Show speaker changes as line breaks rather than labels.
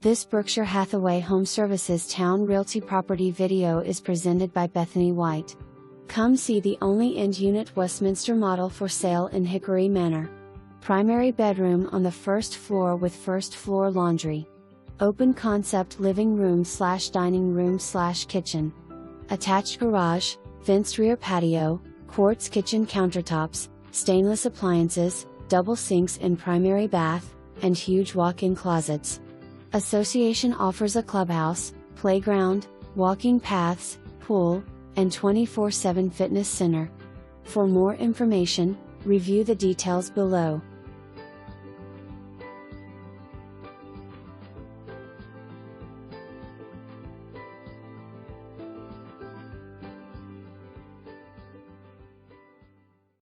This Berkshire Hathaway HomeServices Towne Realty property video is presented by Bethany White. Come see the only end-unit Westminster Model for sale in Hickory Manor. Primary bedroom on the first floor with first floor laundry. Open concept living room/dining room/kitchen. Attached garage, fenced rear patio, quartz kitchen countertops, stainless appliances, double sinks in primary bath, and huge walk-in closets. Association offers a clubhouse, playground, walking paths, pool, and 24/7 fitness center. For more information, review the details below.